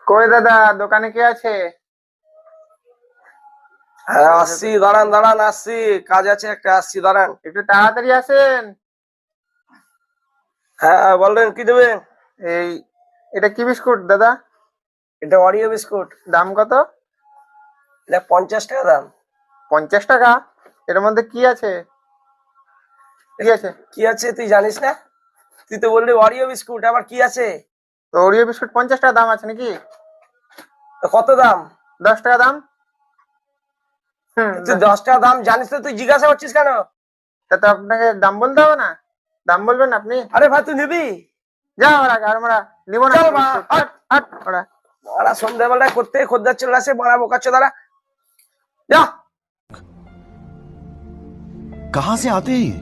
কই দাদা, দোকানে কে আছে? হ্যাঁ আসছি, দাঁড়ান দাঁড়ান আসছি, কাজ আছে একটা, আসছি দাঁড়ান। একটু তাড়াতাড়ি আসেন। হ্যাঁ বললেন কি দেবেন? এই, এটা কি বিস্কুট দাদা? এটা অরিও বিস্কুট। দাম কত? এটা 50 টাকা দাম। 50 টাকা? এর মধ্যে কি আছে? কি আছে? কি আছে তুই জানিস না? তুই তো বললি অরিও বিস্কুট, আবার কি আছে? তো ওরিও বিস্কুট 50 টাকা দাম আছে নাকি? তো কত দাম? 10 টাকা দাম। তুই 10 টাকা দাম জানিস তো, তুই জিজ্ঞাসা করছিস কেন? তা তো আপনাকে দাম বলতে হবে না? দাম বলবেন আপনি। আরে ভাই তুই নিবি? যা ওরা, আর আমরা নিব না চল কোনো মা, বিস্কুট। হাট হাট ওরা। ওরা সন্ধ্যাবেলায় করতে খদ্দের চলে আসে, বড়া বোকাচ্ছে তারা। যা। कहां से आते हैं ये?